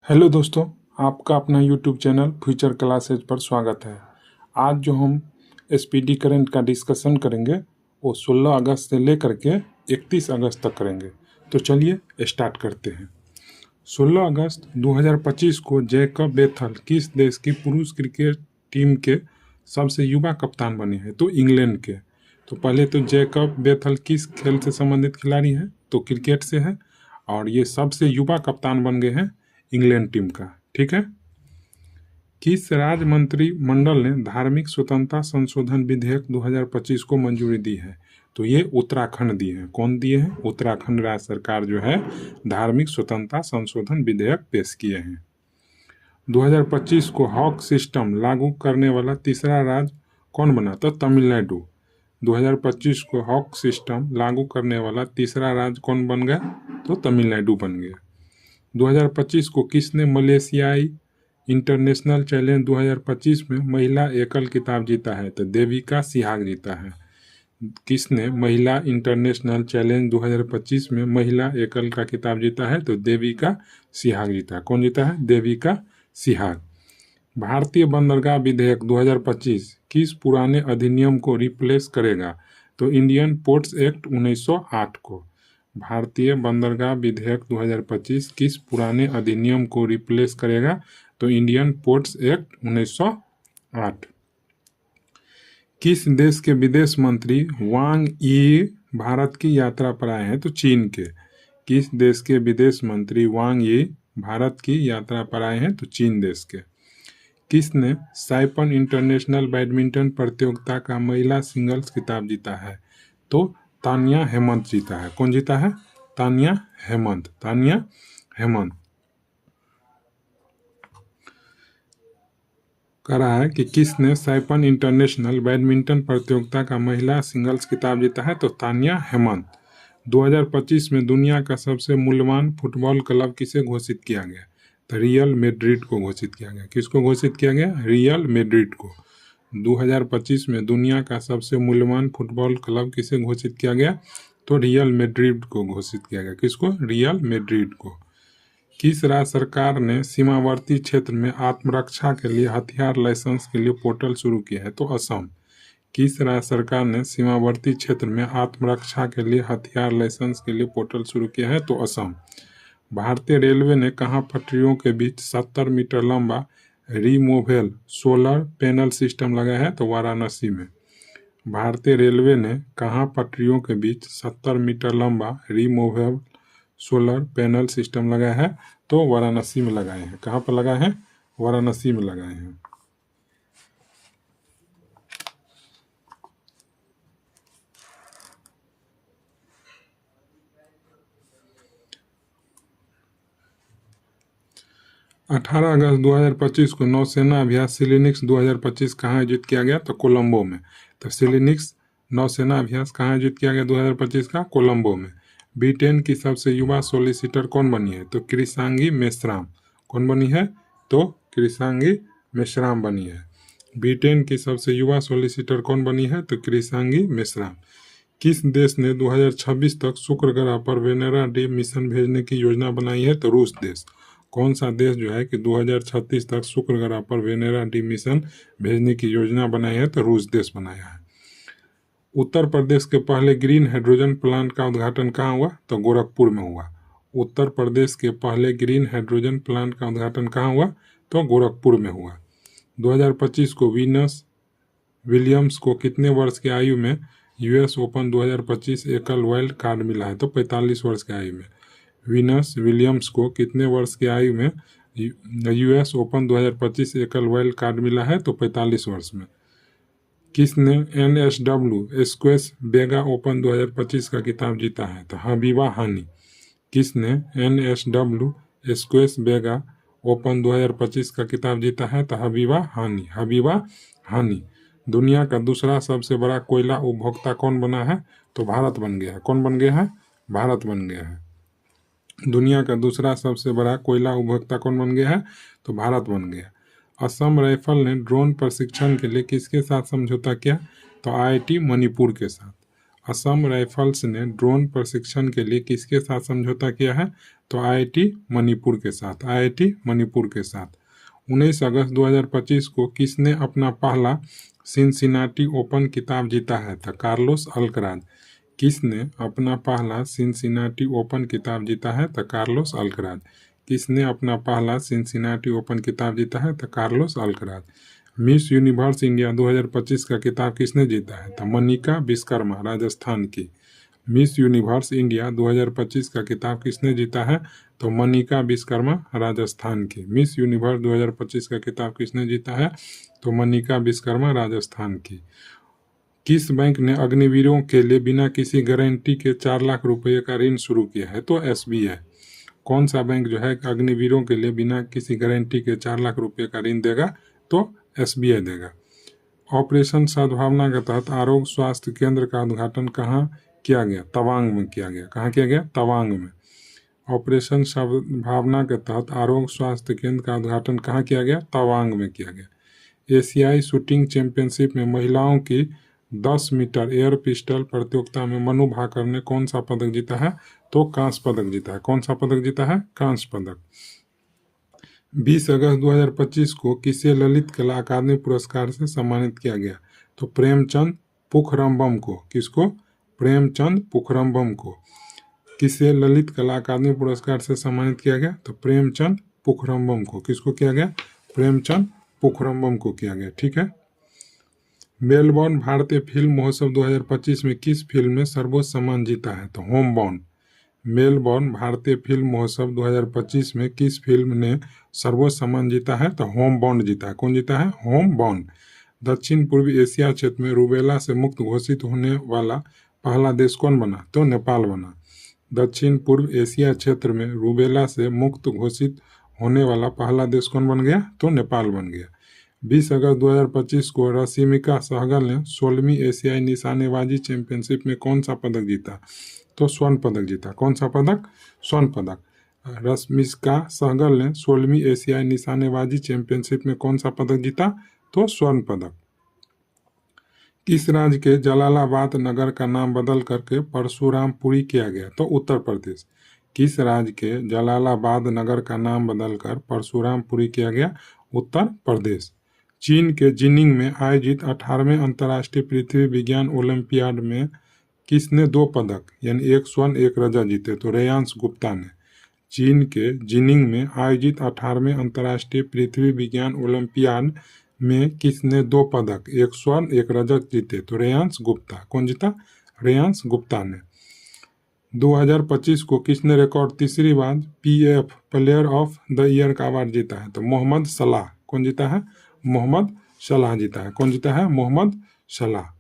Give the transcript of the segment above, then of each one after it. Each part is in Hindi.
हेलो दोस्तों, आपका अपना यूट्यूब चैनल फ्यूचर क्लासेज पर स्वागत है। आज जो हम एसपीडी करंट का डिस्कशन करेंगे वो 16 अगस्त से लेकर के 31 अगस्त तक करेंगे। तो चलिए स्टार्ट करते हैं। 16 अगस्त 2025 को जैकब बेथल किस देश की पुरुष क्रिकेट टीम के सबसे युवा कप्तान बने हैं? तो इंग्लैंड के। तो पहले तो जैकब बेथल किस खेल से संबंधित खिलाड़ी हैं? तो क्रिकेट से है, और ये सबसे युवा कप्तान बन गए हैं इंग्लैंड टीम का। ठीक है। किस राज्य मंत्रिमंडल ने धार्मिक स्वतंत्रता संशोधन विधेयक 2025 को मंजूरी दी है? तो ये उत्तराखंड दिए हैं। कौन दिए हैं? उत्तराखंड राज्य सरकार जो है धार्मिक स्वतंत्रता संशोधन विधेयक पेश किए हैं। 2025 को हॉक सिस्टम लागू करने वाला तीसरा राज्य कौन बना? तो तमिलनाडु। 2025 को हॉक सिस्टम लागू करने वाला तीसरा राज्य कौन बन गया? तो तमिलनाडु बन गया। 2025 को किसने मलेशियाई इंटरनेशनल चैलेंज 2025 में महिला एकल खिताब जीता है? तो देविका सिहाग जीता है। किसने महिला इंटरनेशनल चैलेंज 2025 में महिला एकल का खिताब जीता है? तो देविका सिहाग जीता है। कौन जीता है? देविका सिहाग। भारतीय बंदरगाह विधेयक 2025 किस पुराने अधिनियम को रिप्लेस करेगा? तो इंडियन पोर्ट्स एक्ट 1908 को। भारतीय बंदरगाह विधेयक 2025 किस पुराने अधिनियम को रिप्लेस करेगा? तो इंडियन पोर्ट्स एक्ट 1908। किस देश के विदेश मंत्री वांग यी भारत की यात्रा पर आए हैं? तो चीन के। किस देश के विदेश मंत्री वांग यी भारत की यात्रा पर आए हैं? तो चीन देश के। किसने साइपन इंटरनेशनल बैडमिंटन प्रतियोगिता का महिला सिंगल्स खिताब जीता है? तो तानिया हेमंत जीता है। कौन जीता है? तानिया हेमंत। तानिया हेमंत। कह रहा है कि किसने साइपन इंटरनेशनल बैडमिंटन प्रतियोगिता का महिला सिंगल्स खिताब जीता है? तो तानिया हेमंत। 2025 में दुनिया का सबसे मूल्यवान फुटबॉल क्लब किसे घोषित किया गया? तो रियल मैड्रिड को घोषित किया गया। किसको घोषित किया गया? रियल मैड्रिड को। 2025 में दुनिया का सबसे मूल्यवान फुटबॉल क्लब किसे घोषित किया गया? तो रियल मैड्रिड को घोषित किया गया। किसको? रियल मैड्रिड को। किस राज्य सरकार ने सीमावर्ती क्षेत्र में आत्मरक्षा के लिए हथियार लाइसेंस के लिए पोर्टल शुरू किया है? तो असम। किस राज्य सरकार ने सीमावर्ती क्षेत्र में आत्मरक्षा के लिए हथियार लाइसेंस के लिए पोर्टल शुरू किया है? तो असम। भारतीय रेलवे ने कहाँ पटरियों के बीच 70 मीटर लंबा रिमूवेबल सोलर पैनल सिस्टम लगाया है? तो वाराणसी में। भारतीय रेलवे ने कहाँ पटरियों के बीच 70 मीटर लंबा रिमूवेबल सोलर पैनल सिस्टम लगाया है? तो वाराणसी में लगाए हैं। कहाँ पर लगाए हैं? वाराणसी में लगाए हैं। अठारह अगस्त 2025 को नौसेना अभ्यास सिलिनिक्स 2025 कहाँ आयोजित किया गया? तो कोलंबो में। तो सिलिनिक्स नौसेना अभ्यास कहाँ आयोजित किया गया 2025 का? कोलंबो में। ब्रिटेन की सबसे युवा सोलिसिटर कौन बनी है? तो कृषांगी मेश्राम। कौन बनी है? तो कृषांगी मेश्राम बनी है। ब्रिटेन की सबसे युवा सोलिसिटर कौन बनी है? तो कृषांगी मेश्राम। किस देश ने 2026 तक शुक्र ग्रह पर वेनेरा डी मिशन भेजने की योजना बनाई है? तो रूस देश। कौन सा देश जो है कि 2036 तक शुक्र ग्रह पर वेनेरा डी मिशन भेजने की योजना बनाई है? तो रूस देश बनाया है। उत्तर प्रदेश के पहले ग्रीन हाइड्रोजन प्लांट का उद्घाटन कहाँ हुआ? तो गोरखपुर में हुआ। उत्तर प्रदेश के पहले ग्रीन हाइड्रोजन प्लांट का उद्घाटन कहाँ हुआ? तो गोरखपुर में हुआ। 2025 को वीनस विलियम्स को कितने वर्ष की आयु में यूएस ओपन 2025 एकल वाइल्ड कार्ड मिला है? तो 45 वर्ष की आयु में। वीनस विलियम्स को कितने वर्ष की आयु में यूएस ओपन 2025 एकल वाइल्ड कार्ड मिला है? तो 45 वर्ष में। किसने एनएसडब्ल्यू स्क्वैश बेगा ओपन 2025 का खिताब जीता है? तो हबीबा हानी। किसने एनएसडब्ल्यू स्क्वैश बेगा ओपन 2025 का खिताब जीता है? तो हबीबा हानी। हबीबा हानी। दुनिया का दूसरा सबसे बड़ा कोयला उपभोक्ता कौन बना है? तो भारत बन गया है। कौन बन गया है? भारत बन गया है। दुनिया का दूसरा सबसे बड़ा कोयला उपभोक्ता कौन बन गया है? तो भारत बन गया। असम राइफल ने ड्रोन प्रशिक्षण के लिए किसके साथ समझौता किया? तो आईआईटी मणिपुर के साथ। असम राइफल्स ने ड्रोन प्रशिक्षण के लिए किसके साथ समझौता किया है? तो आईआईटी मणिपुर के साथ, आईआईटी मणिपुर के साथ। 19 अगस्त 2025 को किसने अपना पहला सिनसिनाटी ओपन खिताब जीता है? तो कार्लोस अल्कराज। किसने अपना पहला सिनसिनाटी ओपन खिताब जीता है? तो कार्लोस अल्कराज। किसने अपना पहला सिनसिनाटी ओपन खिताब जीता है? तो Carlos Alcaraz. Miss universe India 2025 का खिताब किसने जीता है? तो मनिका विश्वकर्मा, राजस्थान की। मिस यूनिवर्स इंडिया 2025 का खिताब किसने जीता है? तो मनिका विश्वकर्मा, राजस्थान की। मिस यूनिवर्स 2025 का खिताब किसने जीता है? तो मनिका विश्वकर्मा, राजस्थान की। किस बैंक ने अग्निवीरों के लिए बिना किसी गारंटी के 4 लाख रुपए का ऋण शुरू किया है? तो एसबीआई। कौन सा बैंक जो है अग्निवीरों के लिए बिना किसी गारंटी के 4 लाख रुपए का ऋण देगा? तो एसबीआई देगा। ऑपरेशन सद्भावना के तहत आरोग्य स्वास्थ्य केंद्र का उद्घाटन कहाँ किया गया? तवांग में किया गया। कहाँ किया गया? तवांग में। ऑपरेशन सद्भावना के तहत आरोग्य स्वास्थ्य केंद्र का उद्घाटन कहाँ किया गया? तवांग में किया गया। एशियाई शूटिंग चैंपियनशिप में महिलाओं की 10 मीटर एयर पिस्टल प्रतियोगिता में मनु भाकर ने कौन सा पदक जीता है? तो कांस्य पदक जीता है। कौन सा पदक जीता है? कांस्य पदक। 20 अगस्त 2025 को किसे ललित कला अकादमी पुरस्कार से सम्मानित किया गया? तो प्रेमचंद पुखरम्बम को। किसको? प्रेमचंद पुखरम्बम को। किसे ललित कला अकादमी पुरस्कार से सम्मानित किया गया? तो प्रेमचंद पुखरम्बम को। किसको किया गया? प्रेमचंद पुखरम्बम को किया गया। ठीक है। मेलबॉर्न भारतीय फिल्म महोत्सव 2025 में किस फिल्म ने सर्वोच्च सम्मान जीता है? तो होमबाउंड। मेलबॉर्न भारतीय फिल्म महोत्सव 2025 में किस फिल्म ने सर्वोच्च सम्मान जीता है? तो होमबाउंड जीता है। कौन जीता है? होमबाउंड। दक्षिण पूर्वी एशिया क्षेत्र में रूबेला से मुक्त घोषित होने वाला पहला देश कौन बना? तो नेपाल बना। दक्षिण पूर्व एशिया क्षेत्र में रूबेला से मुक्त घोषित होने वाला पहला देश कौन बन गया? तो नेपाल बन गया। 20 अगस्त 2025 को रश्मिका सहगल ने 16वीं एशियाई निशानेबाजी चैंपियनशिप में कौन सा पदक जीता? तो स्वर्ण पदक जीता। कौन सा पदक? स्वर्ण पदक। रश्मिका सहगल ने 16वीं एशियाई निशानेबाजी चैंपियनशिप में कौन सा पदक जीता? तो स्वर्ण पदक। किस राज्य के जलालाबाद नगर का नाम बदल करके परशुरामपुरी किया गया? तो उत्तर प्रदेश। किस राज्य के जलालाबाद नगर का नाम बदलकर परशुरामपुरी किया गया? उत्तर प्रदेश। चीन के जिनिंग में आयोजित 18वें अंतर्राष्ट्रीय पृथ्वी विज्ञान ओलंपियाड में किसने 2 पदक यानी 1 स्वर्ण 1 रजत जीते? तो रेयांश गुप्ता ने। चीन के जिनिंग में आयोजित 18वें अंतर्राष्ट्रीय पृथ्वी विज्ञान ओलंपियाड में किसने 2 पदक 1 स्वर्ण 1 रजत जीते? तो रेयांश गुप्ता। कौन जीता? रेयांश गुप्ता ने। 2025 को किसने रिकॉर्ड तीसरी बार PF player of the year का अवार्ड जीता है? तो मोहम्मद सलाह। कौन जीता है? मोहम्मद सलाह जीता है। कौन जीता है? मोहम्मद सलाह।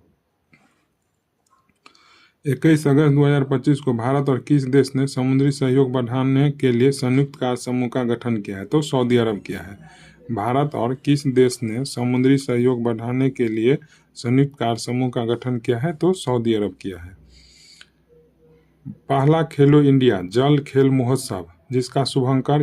21 अगस्त 2025 को भारत और किस देश ने समुद्री सहयोग बढ़ाने के लिए संयुक्त कार्य समूह का गठन किया है? तो सऊदी अरब किया है। भारत और किस देश ने समुद्री सहयोग बढ़ाने के लिए संयुक्त कार्य समूह का गठन किया है? तो सऊदी अरब किया है। पहला खेलो इंडिया जल खेल महोत्सव जिसका शुभंकर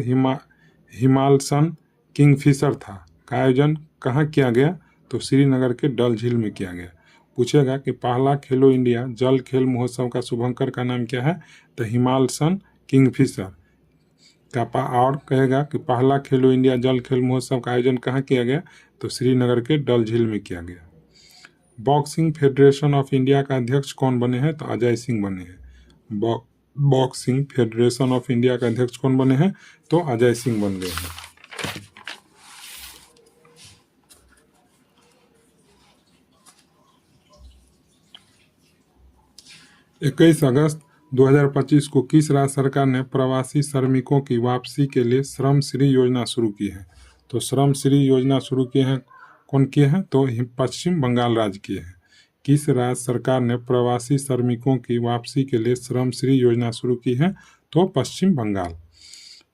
हिमालयन किंगफिशर था का आयोजन कहाँ किया गया? तो श्रीनगर के डल झील में किया गया। पूछेगा कि पहला खेलो इंडिया जल खेल महोत्सव का शुभंकर का नाम क्या है? तो हिमालयन किंगफिशर का। और कहेगा कि पहला खेलो इंडिया जल खेल महोत्सव का आयोजन कहाँ किया गया? तो श्रीनगर के डल झील में किया गया। बॉक्सिंग फेडरेशन ऑफ इंडिया का अध्यक्ष कौन बने हैं? तो अजय सिंह बने हैं। बॉक्सिंग फेडरेशन ऑफ इंडिया का अध्यक्ष कौन बने हैं? तो अजय सिंह बन गए हैं। 21 अगस्त 2025 को किस राज्य सरकार ने प्रवासी श्रमिकों की वापसी के लिए श्रम श्री योजना शुरू की है? तो श्रम श्री योजना शुरू किए हैं। कौन किए हैं? तो पश्चिम बंगाल राज्य किए हैं। किस राज्य सरकार ने प्रवासी श्रमिकों की वापसी के लिए श्रम श्री योजना शुरू की है? तो पश्चिम बंगाल।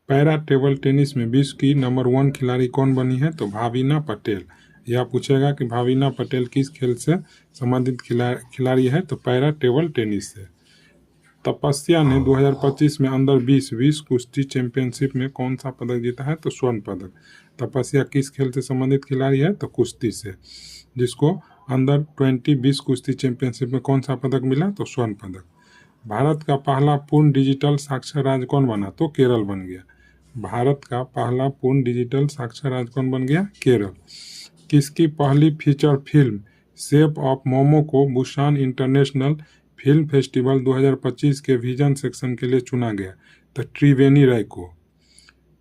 पैरा टेबल टेनिस में विश्व की नंबर 1 खिलाड़ी कौन बनी है? तो भाविना पटेल। यह पूछेगा कि भाविना पटेल किस खेल से संबंधित खिलाड़ी है? तो पैरा टेबल टेनिस से। तपस्या ने 2025 में अंडर 20 विश्व कुश्ती चैंपियनशिप में कौन सा पदक जीता है? तो स्वर्ण पदक। तपस्या किस खेल से संबंधित खिलाड़ी है? तो कुश्ती से, जिसको अंडर 20 कुश्ती चैंपियनशिप में कौन सा पदक मिला? तो स्वर्ण पदक। भारत का पहला पूर्ण डिजिटल साक्षर राज्य कौन बना? तो केरल बन गया। भारत का पहला पूर्ण डिजिटल साक्षर राज्य कौन बन गया? केरल। किसकी पहली feature film shape of momo को बुसान इंटरनेशनल फिल्म फेस्टिवल 2025 के विजन सेक्शन के लिए चुना गया? तो त्रिवेणी राय को।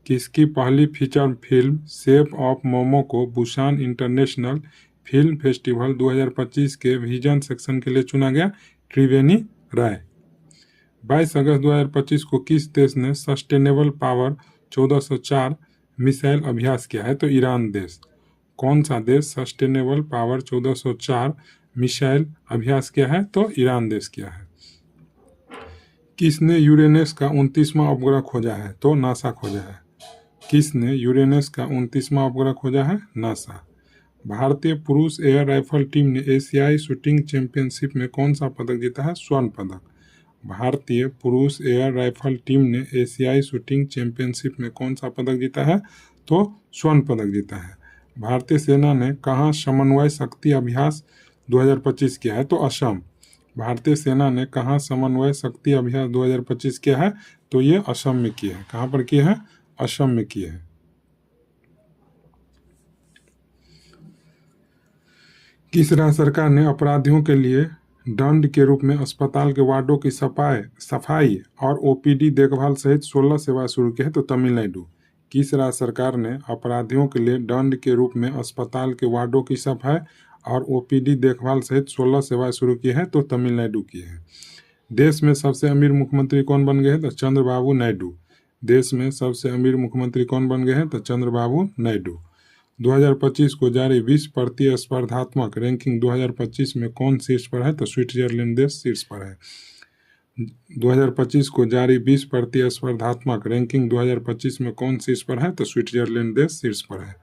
किसकी पहली feature film shape of momo को बुसान इंटरनेशनल फिल्म फेस्टिवल 2025 के विजन सेक्शन के लिए चुना गया? त्रिवेणी राय। 22 अगस्त 2025 को किस देश ने सस्टेनेबल पावर 1404 मिसाइल अभ्यास किया है? तो ईरान देश। कौन सा देश सस्टेनेबल पावर 1404 मिसाइल अभ्यास किया है? तो ईरान देश किया है। किसने यूरेनस का 29वां उपग्रह खोजा है? तो नासा खोजा है। किसने यूरेनस का 29वां उपग्रह खोजा है? नासा। भारतीय पुरुष एयर राइफल टीम ने एशियाई शूटिंग चैंपियनशिप में कौन सा पदक जीता है? स्वर्ण पदक। भारतीय पुरुष एयर राइफल टीम ने एशियाई शूटिंग चैंपियनशिप में कौन सा पदक जीता है? तो स्वर्ण पदक जीता है। भारतीय सेना ने कहाँ समन्वय शक्ति अभ्यास 2025 किया है? तो असम। भारतीय सेना ने कहाँ समन्वय शक्ति अभ्यास 2025 किया है? तो ये असम में किया है। कहाँ पर किया है? असम में किया है। किस राज्य सरकार ने अपराधियों के लिए दंड के रूप में अस्पताल के वार्डों की सफाई और ओपीडी देखभाल सहित 16 सेवाएं शुरू की है? तो तमिलनाडु। किस राज्य सरकार ने अपराधियों के लिए दंड के रूप में अस्पताल के वार्डों की सफाई और ओपीडी देखभाल सहित 16 सेवाएं शुरू की है? तो तमिलनाडु की है। देश में सबसे अमीर मुख्यमंत्री कौन बन गए हैं? तो चंद्रबाबू नायडू। देश में सबसे अमीर मुख्यमंत्री कौन बन गए हैं? तो चंद्रबाबू नायडू। 2025 को जारी विश्व प्रतिस्पर्धात्मक रैंकिंग 2025 में कौन शीर्ष पर है? तो स्विट्जरलैंड देश शीर्ष पर है। 2025 को जारी विश्व प्रतिस्पर्धात्मक रैंकिंग 2025 में कौन शीर्ष पर है? तो स्विट्जरलैंड देश शीर्ष पर है।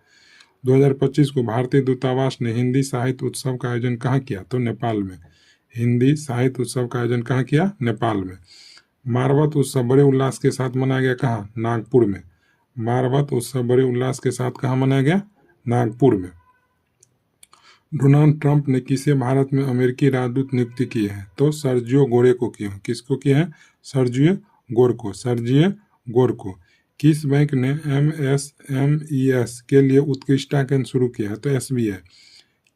2025 को भारतीय दूतावास ने हिंदी साहित्य उत्सव का आयोजन कहाँ किया? तो नेपाल में। हिंदी साहित्य उत्सव का आयोजन कहाँ किया? नेपाल में। मारवत उत्सव बड़े उल्लास के साथ मनाया गया कहाँ? नागपुर में। मारवत उत्सव बड़े उल्लास के साथ कहाँ मनाया गया? नागपुर में। डोनाल्ड ट्रंप ने किसे भारत में अमेरिकी राजदूत नियुक्ति की है? तो सर्जियो गोरे को की है। किसको की है? सर्जियो गोर को। सर्जियो गोर को। किस बैंक ने MSMES के लिए उत्कृष्टता केंद्र शुरू किया है? तो SBI।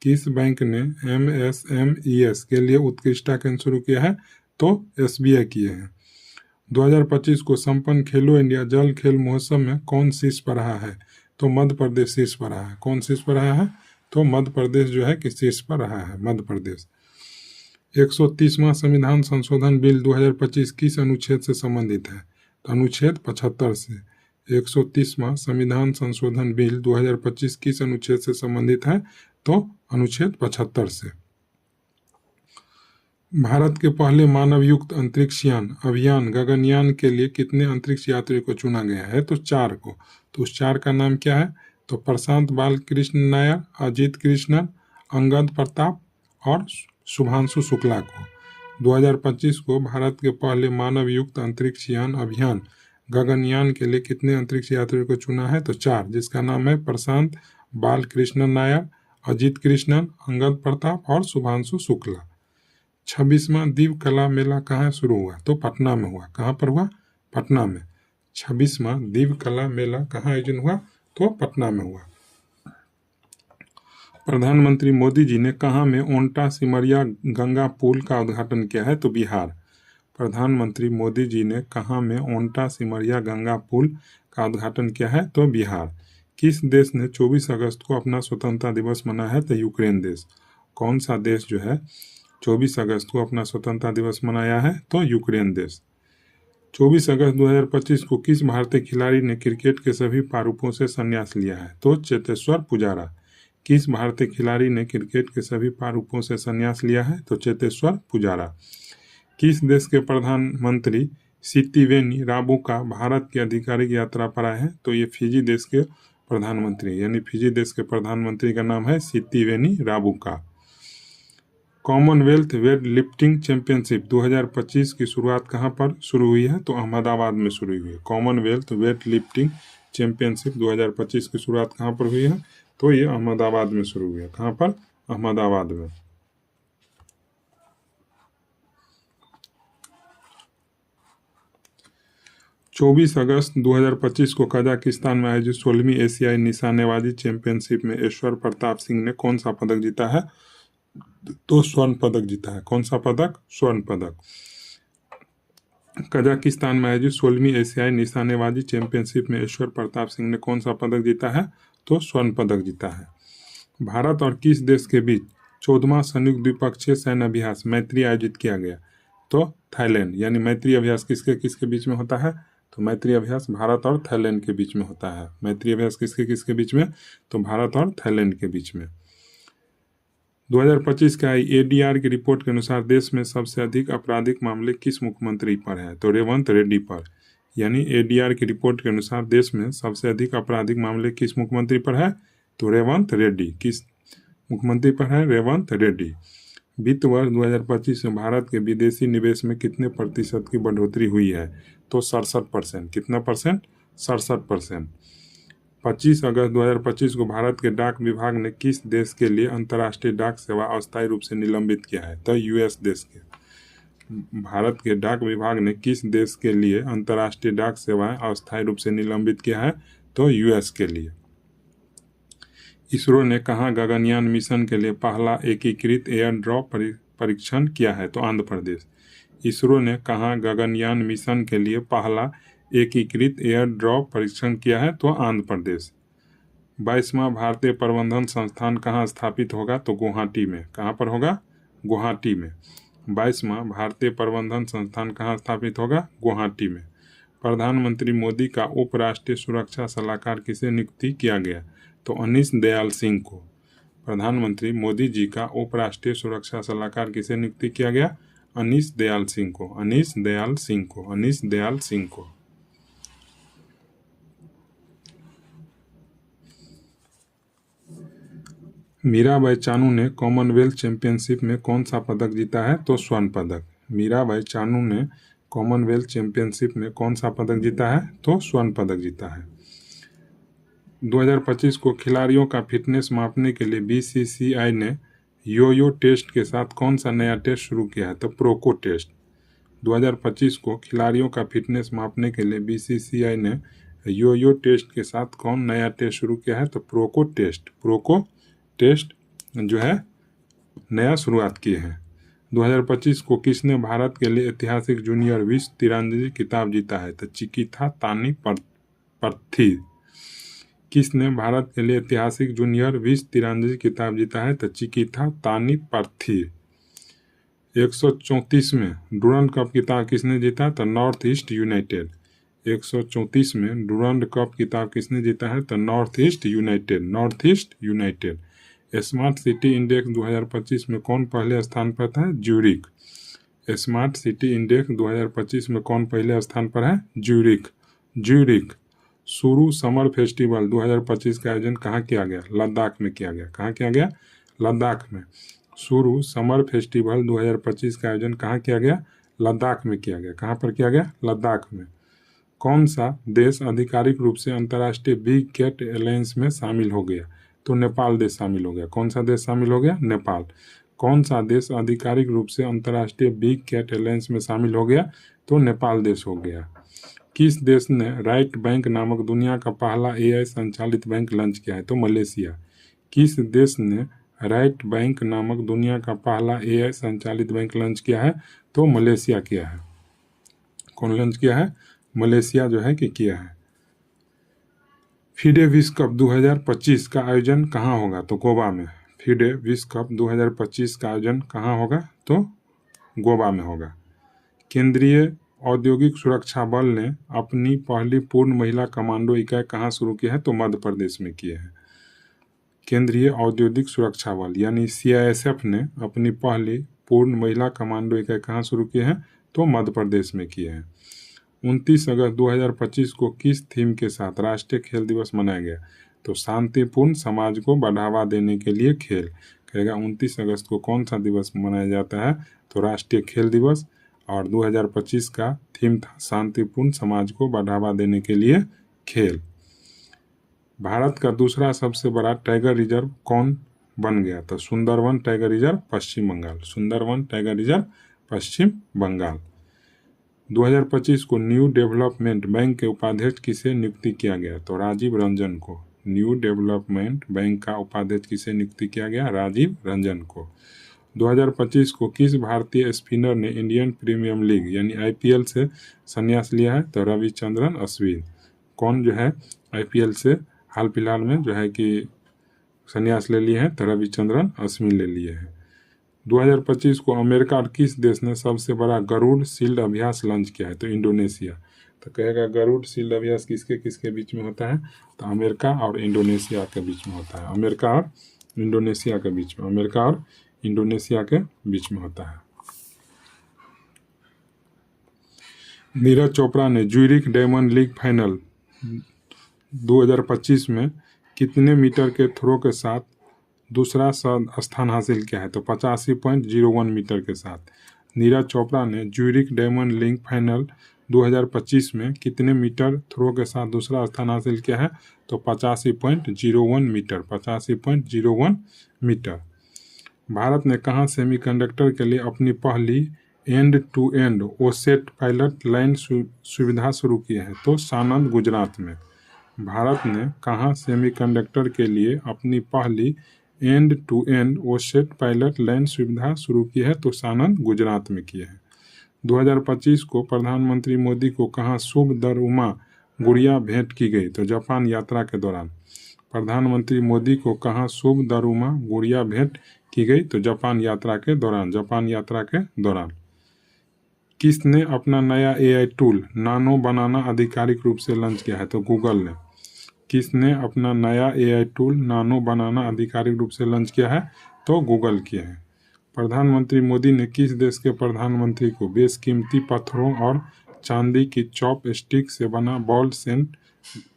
किस बैंक ने MSMES के लिए उत्कृष्टता केंद्र शुरू किया है? तो SBI किए हैं। 2025 को संपन्न खेलो इंडिया जल खेल महोत्सव में कौन शीर्ष पर रहा है? तो मध्य प्रदेश शीर्ष पर रहा है। कौन शीर्ष पर रहा है? तो मध्य प्रदेश जो है कि शीर्ष पर रहा है, मध्य प्रदेश। 130वां संविधान संशोधन बिल 2025 किस अनुच्छेद से संबंधित है? तो अनुच्छेद 75 से। 130वां संविधान संशोधन बिल 2025 किस अनुच्छेद से संबंधित है? तो अनुच्छेद 75 से। भारत के पहले मानव युक्त अंतरिक्षयान अभियान गगनयान के लिए कितने अंतरिक्ष यात्री को चुना गया है? तो 4 को। तो उस 4 का नाम क्या है? तो प्रशांत बालकृष्ण नायर, अजीत कृष्णन, अंगद प्रताप और शुभांशु शुक्ला को। 2025 को भारत के पहले मानव युक्त अंतरिक्षयान अभियान गगनयान के लिए कितने अंतरिक्ष यात्रियों को चुना है? तो 4, जिसका नाम है प्रशांत बालकृष्ण नायर, अजीत कृष्णन, अंगद प्रताप और शुभांशु शुक्ला। 26वां दीप कला मेला कहाँ शुरू हुआ? तो पटना में हुआ। कहाँ पर हुआ? पटना में। 26वां दीप कला मेला कहाँ आयोजन हुआ? तो पटना में हुआ। प्रधानमंत्री मोदी जी ने कहाँ में ओंटा सिमरिया गंगा पुल का उद्घाटन किया है? तो बिहार। प्रधानमंत्री मोदी जी ने कहाँ में ओंटा सिमरिया गंगा पुल का उद्घाटन किया है? तो बिहार। किस देश ने 24 अगस्त को अपना स्वतंत्रता दिवस मनाया है? तो यूक्रेन देश। कौन सा देश जो है 24 अगस्त को अपना स्वतंत्रता दिवस मनाया है? तो यूक्रेन देश। 24 अगस्त 2025 को किस भारतीय खिलाड़ी ने क्रिकेट के सभी प्रारूपों से संन्यास लिया है? तो चेतेश्वर पुजारा। किस भारतीय खिलाड़ी ने क्रिकेट के सभी प्रारूपों से संन्यास लिया है? तो चेतेश्वर पुजारा। किस देश के प्रधानमंत्री सितिवेनी राबुका भारत की आधिकारिक यात्रा पर आए हैं? तो ये फिजी देश के प्रधानमंत्री, यानी फिजी देश के प्रधानमंत्री का नाम है सितिवेनी Rabuka. Commonwealth weight lifting championship 2025 की शुरुआत कहाँ पर शुरू हुई है? तो अहमदाबाद में शुरू हुई है। कॉमनवेल्थ वेट लिफ्टिंग चैंपियनशिप 2025 की शुरुआत कहाँ पर हुई है? तो ये अहमदाबाद में शुरू हुई है। कहाँ पर? अहमदाबाद में। 24 अगस्त 2025 को कजाकिस्तान में आयोजित 16वीं एशियाई निशानेबाजी चैंपियनशिप में ईश्वर प्रताप सिंह ने कौन सा पदक जीता है? तो स्वर्ण पदक जीता है। कौन सा पदक? स्वर्ण पदक। कजाकिस्तान में आयोजित 16वीं एशियाई निशानेबाजी चैंपियनशिप में ईश्वर प्रताप सिंह ने कौन सा पदक जीता है? तो स्वर्ण पदक जीता है। भारत और किस देश के बीच 14वां संयुक्त द्विपक्षीय सैन्य अभ्यास मैत्री आयोजित किया गया? तो थाईलैंड। यानी मैत्री अभ्यास किसके किसके बीच में होता है? तो मैत्री अभ्यास भारत और थाईलैंड के बीच में होता है। मैत्री अभ्यास किसके किसके बीच में? तो भारत और थाईलैंड के बीच में। 2025 का ADR की रिपोर्ट के अनुसार देश में सबसे अधिक आपराधिक मामले किस मुख्यमंत्री पर है? तो रेवंत रेड्डी पर। यानी ADR की रिपोर्ट के अनुसार देश में सबसे अधिक आपराधिक मामले किस मुख्यमंत्री पर है? तो रेवंत रेड्डी। किस मुख्यमंत्री पर है? रेवंत रेड्डी। वित्त वर्ष 2025 में भारत के विदेशी निवेश में कितने प्रतिशत की बढ़ोतरी हुई है? तो 67%। कितना परसेंट? 67%। 25 अगस्त 2025 को भारत के डाक विभाग ने किस देश के लिए अंतर्राष्ट्रीय डाक सेवा अस्थायी रूप से निलंबित किया है? तो US देश के। भारत के डाक विभाग ने किस देश के लिए अंतर्राष्ट्रीय डाक सेवाएं अस्थायी रूप से निलंबित किया है? तो US के लिए। इसरो ने कहाँ गगनयान मिशन के लिए पहला एकीकृत एयर ड्रॉप परीक्षण किया है? तो आंध्र प्रदेश। इसरो ने कहाँ गगनयान मिशन के लिए पहला एकीकृत एयर ड्रॉप परीक्षण किया है? तो आंध्र प्रदेश। 22वां भारतीय प्रबंधन संस्थान कहाँ स्थापित होगा? तो गुवाहाटी में। कहाँ पर होगा? गुवाहाटी में। 22वां भारतीय प्रबंधन संस्थान कहाँ स्थापित होगा? गुवाहाटी में। प्रधानमंत्री मोदी का उपराष्ट्रीय सुरक्षा सलाहकार किसे नियुक्ति किया गया? तो अनीश दयाल सिंह को। प्रधानमंत्री मोदी जी का उपराष्ट्रीय सुरक्षा सलाहकार किसे नियुक्ति किया गया? अनीश दयाल सिंह को। अनीश दयाल सिंह को। अनीश दयाल सिंह को। मीराबाई चानू ने कॉमनवेल्थ चैंपियनशिप में कौन सा पदक जीता है? तो स्वर्ण पदक। मीराबाई चानू ने कॉमनवेल्थ चैंपियनशिप में कौन सा पदक जीता है? तो स्वर्ण पदक जीता है। 2025 को खिलाड़ियों का फिटनेस मापने के लिए BCCI ने यो-यो टेस्ट के साथ कौन सा नया टेस्ट शुरू किया है? तो प्रोको टेस्ट। 2025 को खिलाड़ियों का फिटनेस मापने के लिए BCCI ने यो-यो टेस्ट के साथ कौन नया टेस्ट शुरू किया है? तो प्रोको टेस्ट। प्रोको टेस्ट जो है नया शुरुआत किए हैं। 2025 को किसने भारत के लिए ऐतिहासिक जूनियर विश्व तीरंदाजी खिताब जीता है? तो चिकिथा तानी पर्थी। किसने भारत के लिए ऐतिहासिक जूनियर विश्व तीरंदाजी खिताब जीता है? तो चिकिथा तानी पर्थी। 134 में डुरंड कप खिताब किसने जीता? तो नॉर्थ ईस्ट यूनाइटेड। 134 में डुरंड कप खिताब किसने जीता है? तो north east United. North east United. Smart city index 2025 में कौन पहले स्थान पर था? ज्यूरिख। स्मार्ट सिटी इंडेक्स 2025 में कौन पहले स्थान पर है? ज्यूरिख। ज्यूरिख। सुरु समर फेस्टिवल 2025 का आयोजन कहाँ किया गया? लद्दाख में किया गया। कहाँ किया गया? लद्दाख में। सुरु समर फेस्टिवल 2025 का आयोजन कहाँ किया गया? लद्दाख में किया गया। कहाँ पर किया गया? लद्दाख में। कौन सा देश आधिकारिक रूप से अंतर्राष्ट्रीय बिग कैट एलायंस में शामिल हो गया? तो नेपाल देश शामिल हो गया। कौन सा देश शामिल हो गया? नेपाल। कौन सा देश आधिकारिक रूप से अंतर्राष्ट्रीय बिग कैट एलायंस में शामिल हो गया? तो नेपाल देश हो गया। किस देश ने राइट बैंक नामक दुनिया का पहला AI संचालित बैंक लॉन्च किया है? तो मलेशिया। किस देश ने राइट बैंक नामक दुनिया का पहला AI संचालित बैंक लॉन्च किया है? तो मलेशिया किया है। कौन लॉन्च किया है? मलेशिया जो है कि किया है। फीडे विश्व कप 2025 का आयोजन कहाँ होगा? तो गोवा में। फीडे विश्व कप 2025 का आयोजन कहाँ होगा? तो गोवा में होगा। केंद्रीय औद्योगिक सुरक्षा बल ने अपनी पहली पूर्ण महिला कमांडो इकाई कहाँ शुरू की है? तो मध्य प्रदेश में की है। केंद्रीय औद्योगिक सुरक्षा बल यानी CISF ने अपनी पहली पूर्ण महिला कमांडो इकाई कहाँ शुरू की है? तो मध्य प्रदेश में की है। 29 अगस्त 2025 को किस थीम के साथ राष्ट्रीय खेल दिवस मनाया गया? तो शांतिपूर्ण समाज को बढ़ावा देने के लिए खेल। कहेगा 29 अगस्त को कौन सा दिवस मनाया जाता है? तो राष्ट्रीय खेल दिवस। और 2025 का थीम था शांतिपूर्ण समाज को बढ़ावा देने के लिए खेल। भारत का दूसरा सबसे बड़ा टाइगर रिजर्व कौन बन गया? तो सुंदरवन टाइगर रिजर्व पश्चिम बंगाल, सुंदरवन टाइगर रिजर्व पश्चिम बंगाल। 2025 को न्यू डेवलपमेंट बैंक के उपाध्यक्ष किसे नियुक्ति किया गया? तो राजीव रंजन को। न्यू डेवलपमेंट बैंक का उपाध्यक्ष किसे नियुक्ति किया गया? राजीव रंजन को। 2025 को किस भारतीय स्पिनर ने इंडियन प्रीमियर लीग यानी IPL से संन्यास लिया है? तो रविचंद्रन अश्विन। कौन जो है IPL से हाल फिलहाल में जो है कि संन्यास ले लिए हैं? तो रविचंद्रन अश्विन ले लिए हैं। 2025 को अमेरिका और किस देश ने सबसे बड़ा गरुड़ शील्ड अभ्यास लॉन्च किया है? तो इंडोनेशिया। तो कहेगा गरुड़ शील्ड अभ्यास किसके किसके बीच में होता है? तो अमेरिका और इंडोनेशिया के बीच में होता है। अमेरिका और इंडोनेशिया के बीच में, अमेरिका और इंडोनेशिया के बीच में होता है। नीरज चोपड़ा ने ज्यूरिख डायमंड लीग फाइनल 2025 में कितने मीटर के थ्रो के साथ दूसरा स्थान हासिल किया है? तो 85.01 मीटर के साथ। नीरज चोपड़ा ने ज्यूरिख डायमंड लीग फाइनल 2025 में कितने मीटर थ्रो के साथ दूसरा स्थान हासिल किया है? तो 85.01 मीटर, 85.01 मीटर। भारत ने कहाँ सेमीकंडक्टर के लिए अपनी पहली एंड टू एंड ओसेट पायलट लाइन सुविधा शुरू की है? तो सानंद, गुजरात में। भारत ने कहाँ सेमीकंडक्टर के लिए अपनी पहली एंड टू एंड ओसेट पायलट लाइन सुविधा शुरू की है? तो सानंद, गुजरात में की है। 2025 को प्रधानमंत्री मोदी को कहाँ शुभ दरुमा गुड़िया भेंट की गई? तो जापान यात्रा के दौरान। प्रधानमंत्री मोदी को कहाँ शुभ दरुमा गुड़िया भेंट की गई? तो जापान यात्रा के दौरान, जापान यात्रा के दौरान। किसने अपना नया AI टूल नानो बनाना आधिकारिक रूप से लॉन्च किया है? तो गूगल ने। किसने अपना नया AI टूल नानो बनाना आधिकारिक रूप से लॉन्च किया है? तो गूगल किया है। प्रधानमंत्री मोदी ने किस देश के प्रधानमंत्री को बेशकीमती पत्थरों और चांदी की चॉप स्टिक से बना बॉल सेट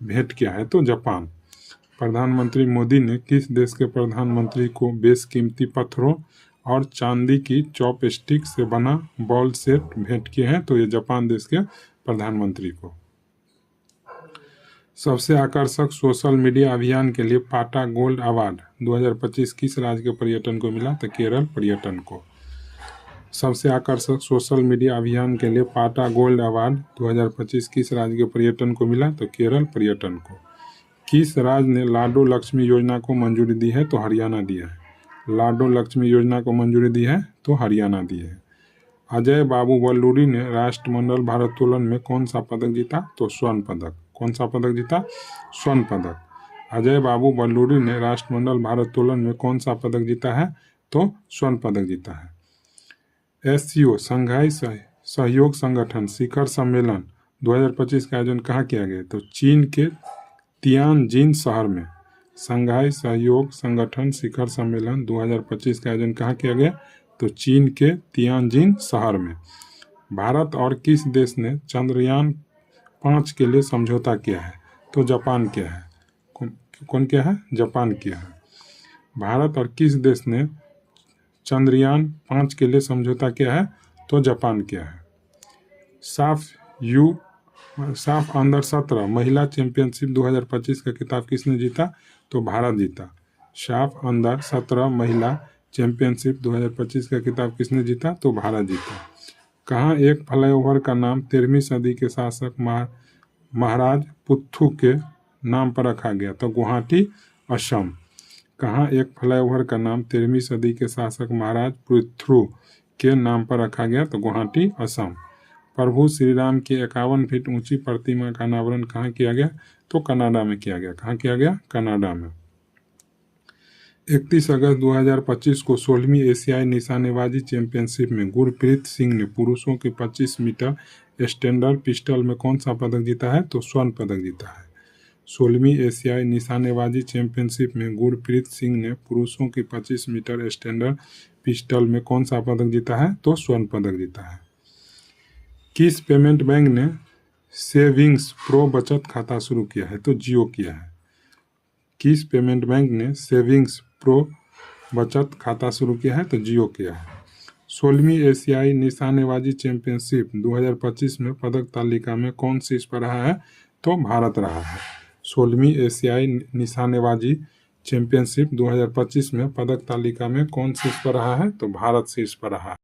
भेंट किया है? तो जापान। प्रधानमंत्री मोदी ने किस देश के प्रधानमंत्री को बेशकीमती पत्थरों और चांदी की चॉप स्टिक से बना बॉल सेट भेंट किए हैं? तो ये जापान देश के प्रधानमंत्री को। सबसे आकर्षक सोशल मीडिया अभियान के लिए पाटा गोल्ड अवार्ड 2025 किस राज्य के पर्यटन को मिला? तो केरल पर्यटन को। सबसे आकर्षक सोशल मीडिया अभियान के लिए पाटा गोल्ड अवार्ड 2025 किस राज्य के पर्यटन को मिला? तो केरल पर्यटन को। किस राज्य ने लाडो लक्ष्मी योजना को मंजूरी दी है? तो हरियाणा दिया है। लाडो लक्ष्मी योजना को मंजूरी दी है तो हरियाणा दी है। अजय बाबू वल्लूरी ने राष्ट्रमंडल भारोत्तोलन में कौन सा पदक जीता? तो स्वर्ण पदक। कौन सा पदक जीता? स्वर्ण पदक। अजय बाबू वल्लूरी ने राष्ट्रमंडल भारोत्तोलन में कौन सा पदक जीता है? तो स्वर्ण पदक जीता है। SCO शंघाई सहयोग संगठन शिखर सम्मेलन 2025 का आयोजन कहाँ किया गया? तो चीन के तियानजिन शहर में। शंघाई सहयोग संगठन शिखर सम्मेलन 2025 का आयोजन कहाँ किया गया? तो चीन के तियानजिन शहर में। भारत और किस देश ने चंद्रयान 5 के लिए समझौता किया है? तो जापान किया है। कौन किया है? जापान किया है। भारत और किस देश ने चंद्रयान 5 के लिए समझौता किया है? तो जापान किया है। साफ अंडर 17 महिला चैंपियनशिप 2025 का खिताब किसने जीता? तो भारत जीता। साफ अंडर 17 महिला चैंपियनशिप 2025 का खिताब किसने जीता? तो भारत जीता। कहाँ एक फ्लाईओवर का नाम 13वीं सदी के शासक महाराज पुथु के नाम पर रखा गया? तो गुवाहाटी, असम। कहाँ एक फ्लाईओवर का नाम 13वीं सदी के शासक महाराज पृथु के नाम पर रखा गया? तो गुवाहाटी, असम। प्रभु श्री राम की 51 फीट ऊंची प्रतिमा का अनावरण कहाँ किया गया? तो कनाडा में किया गया। कहाँ किया गया? कनाडा में। 31 अगस्त 2025 को 16वीं एशियाई निशानेबाजी चैंपियनशिप में गुरप्रीत सिंह ने पुरुषों के 25 मीटर स्टैंडर्ड पिस्टल में कौन सा पदक जीता है? तो स्वर्ण पदक जीता है। 16वीं एशियाई निशानेबाजी चैंपियनशिप में गुरप्रीत सिंह ने पुरुषों की 25 मीटर स्टैंडर्ड पिस्टल में कौन सा पदक जीता है? तो स्वर्ण पदक जीता है। किस पेमेंट बैंक ने सेविंग्स प्रो बचत खाता शुरू किया है? तो जियो किया है। किस पेमेंट बैंक ने सेविंग्स प्रो बचत खाता शुरू किया है? तो जियो किया है। 16वीं एशियाई निशानेबाजी चैंपियनशिप 2025 में पदक तालिका में कौन शीर्ष पर रहा है? तो भारत रहा है। 16वीं एशियाई निशानेबाजी चैंपियनशिप 2025 में पदक तालिका में कौन शीर्ष पर रहा है? तो भारत शीर्ष पर रहा है।